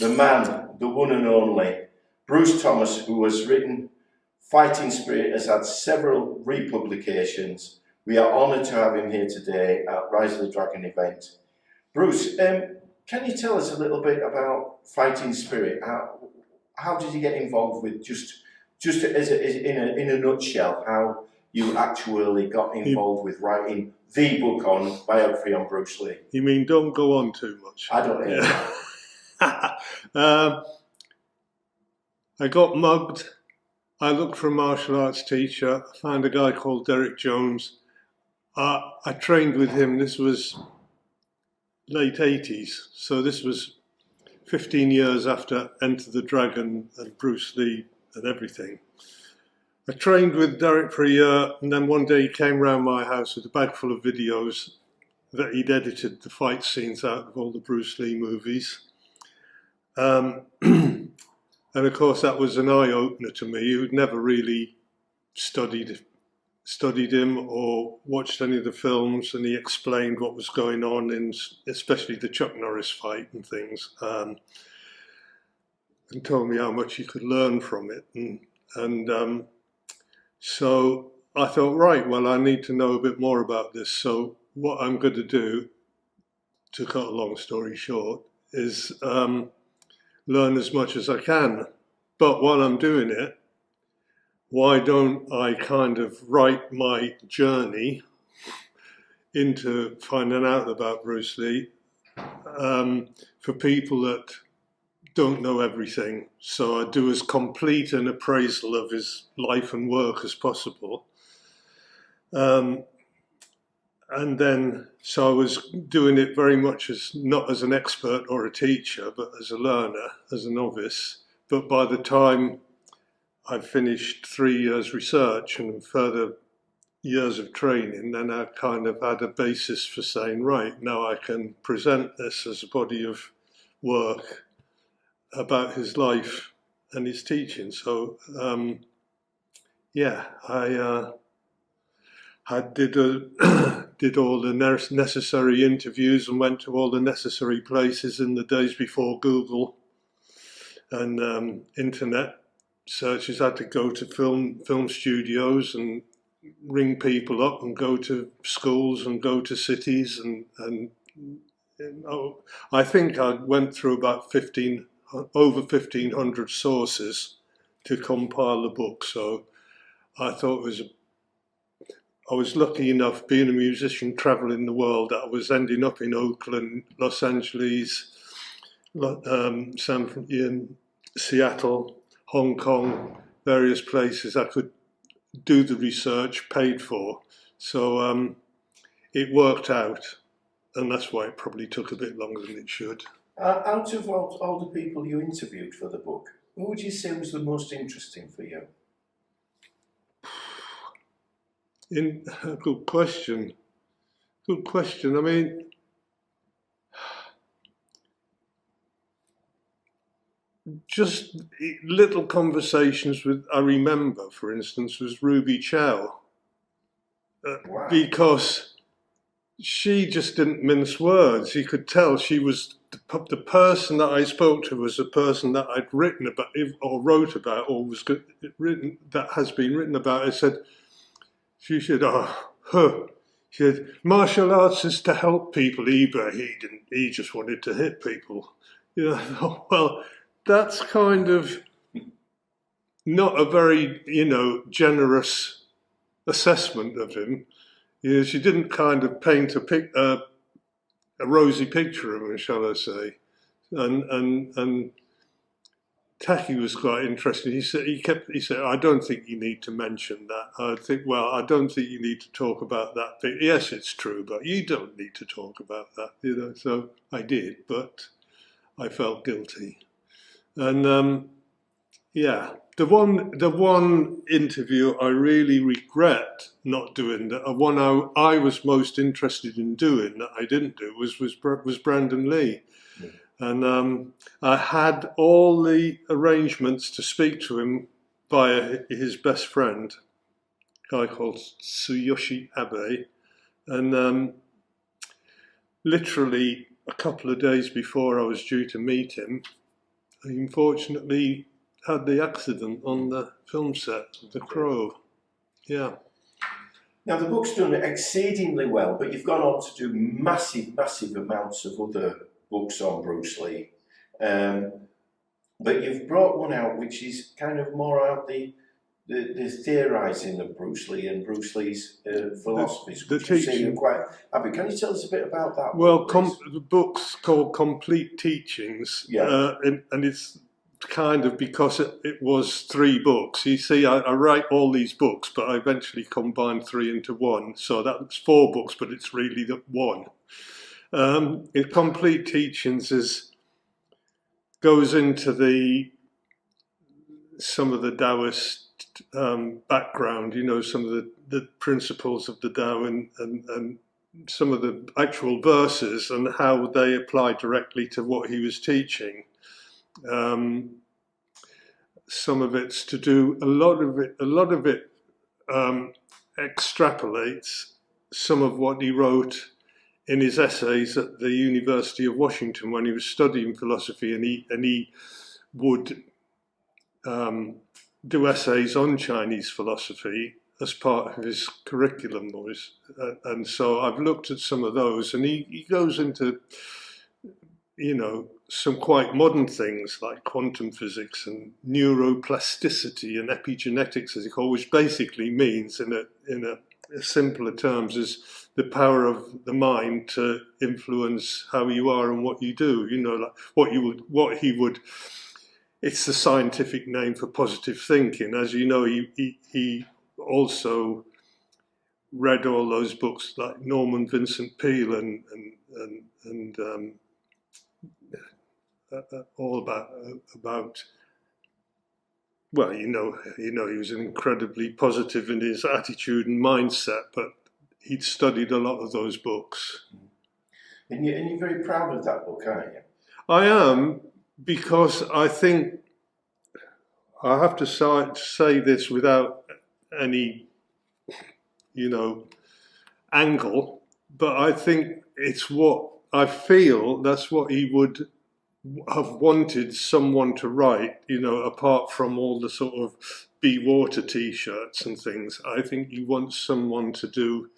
the man, the one and only, Bruce Thomas, who has written Fighting Spirit, has had several republications. We are honoured to have him here today at Rise of the Dragon event. Bruce, can you tell us a little bit about Fighting Spirit? How did you get involved with, just in a nutshell, how you actually got involved with writing the book on biography on Bruce Lee? You mean don't go on too much? I don't know. Yeah. I got mugged. I looked for a martial arts teacher. I found a guy called Derek Jones. I trained with him. This was late 80s. So this was 15 years after Enter the Dragon and Bruce Lee and everything. I trained with Derek for a year, and then one day he came round my house with a bag full of videos that he'd edited the fight scenes out of all the Bruce Lee movies. And of course that was an eye-opener to me, who'd never really studied him or watched any of the films, and he explained what was going on in especially the Chuck Norris fight and things, and told me how much you could learn from it. And so I thought, right, well, I need to know a bit more about this. So what I'm going to do, to cut a long story short, is learn as much as I can. But while I'm doing it, why don't I kind of write my journey into finding out about Bruce Lee for people that don't know everything. So I do as complete an appraisal of his life and work as possible. And then, so I was doing it very much as, not as an expert or a teacher, but as a learner, as a novice. But by the time I finished 3 years research and further years of training, then I kind of had a basis for saying, right, now I can present this as a body of work about his life and his teaching. So, yeah, I did all the necessary interviews and went to all the necessary places in the days before Google and internet searches. I had to go to film studios and ring people up and go to schools and go to cities and I think I went through about over 1,500 sources to compile the book. So I thought I was lucky enough, being a musician traveling the world, that I was ending up in Oakland, Los Angeles, Seattle, Hong Kong, various places I could do the research paid for. So it worked out, and that's why it probably took a bit longer than it should. Out of all the people you interviewed for the book, who would you say was the most interesting for you? Good question. Good question. I mean, just little conversations with, I remember, for instance, was Ruby Chow. Wow. Because she just didn't mince words. You could tell she was, the person that I spoke to was a person that I'd written about, or wrote about, or was written, that has been written about. I said, she said, she said, martial arts is to help people, but he didn't, he just wanted to hit people. You know, well, that's kind of not a very, generous assessment of him. You know, she didn't kind of paint a rosy picture of him, shall I say. And Taky was quite interesting. He said, I don't think you need to mention that. I don't think you need to talk about that. Yes, it's true, but you don't need to talk about that. So I did, but I felt guilty. And yeah, the one interview I really regret not doing, the one I was most interested in doing that I didn't do was Brandon Lee. And I had all the arrangements to speak to him via his best friend, a guy called Tsuyoshi Abe. And literally a couple of days before I was due to meet him, he unfortunately had the accident on the film set, The Crow. Yeah. Now, the book's done exceedingly well, but you've gone on to do massive, massive amounts of other books on Bruce Lee. But you've brought one out which is kind of more out the theorising of Bruce Lee and Bruce Lee's philosophies. The teaching. You're quite happy. Can you tell us a bit about that? Well, the book's called Complete Teachings, and it's kind of because it was 3 books. You see, I write all these books, but I eventually combined 3 into one. So that's 4 books, but it's really the one. Complete Teachings goes into some of the Taoist background, some of the principles of the Tao and some of the actual verses and how they apply directly to what he was teaching. Some of it's to do, a lot of it extrapolates some of what he wrote in his essays at the University of Washington when he was studying philosophy, and he would do essays on Chinese philosophy as part of his curriculum, and so I've looked at some of those, and he goes into, some quite modern things like quantum physics and neuroplasticity and epigenetics, as he calls, which basically means, in a simpler terms, is the power of the mind to influence how you are and what you do. Like it's the scientific name for positive thinking. As you know, he also read all those books like Norman Vincent Peale and all about. Well, he was incredibly positive in his attitude and mindset, but he'd studied a lot of those books. And you're very proud of that book, aren't you? I am, because I think, I have to say this without any, angle, but I think it's what I feel that's what he would have wanted someone to write, apart from all the sort of Be Water t-shirts and things. I think he wants someone to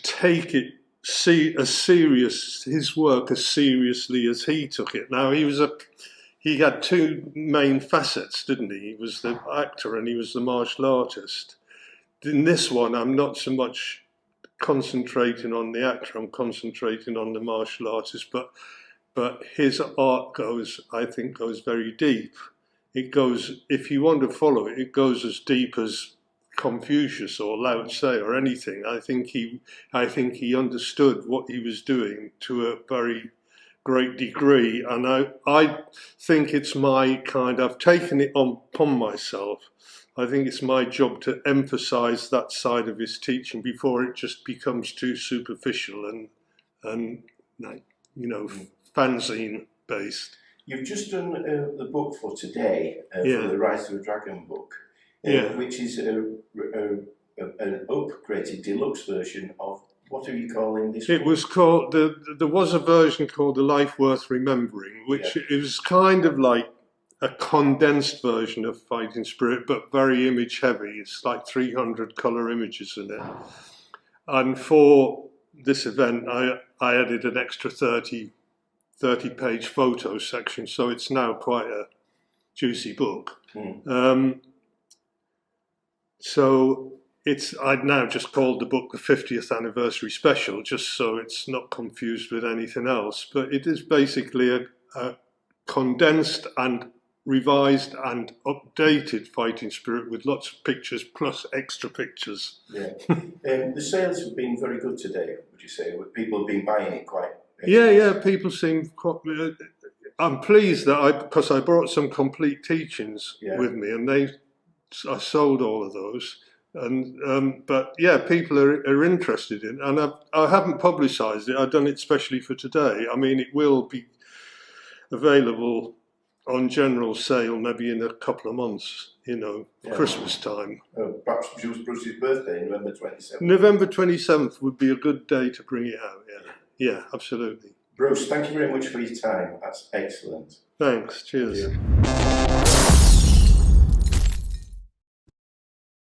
take it, his work as seriously as he took it. Now, he had 2 main facets, didn't he? He was the actor and he was the martial artist. In this one, I'm not so much concentrating on the actor, I'm concentrating on the martial artist, but his art goes very deep. It goes, if you want to follow it, it goes as deep as Confucius or Lao Tse or anything. I think he understood what he was doing to a very great degree, and I think it's I've taken it upon myself. I think it's my job to emphasize that side of his teaching before it just becomes too superficial and fanzine based. You've just done the book for today, for the Rise of a Dragon book, which is an upgraded deluxe version of, what are you calling this book? It was called, there was a version called The Life Worth Remembering, which is kind of like a condensed version of Fighting Spirit, but very image heavy. It's like 300 colour images in it. And for this event, I added an extra 30-page photo section, so it's now quite a juicy book. So I'd now just called the book the 50th anniversary special, just so it's not confused with anything else. But it is basically a condensed and revised and updated Fighting Spirit with lots of pictures plus extra pictures. The sales have been very good today, would you say? People have been buying it quite. People seem quite. I'm pleased that because I brought some complete teachings with me, and I sold all of those. And but people are interested in, and I haven't publicised it. I've done it specially for today. I mean, it will be available on general sale maybe in a couple of months, Christmas time. Perhaps Bruce's birthday, November 27th. November 27th would be a good day to bring it out, yeah, absolutely. Bruce, thank you very much for your time. That's excellent. Thanks. Cheers. Thank you.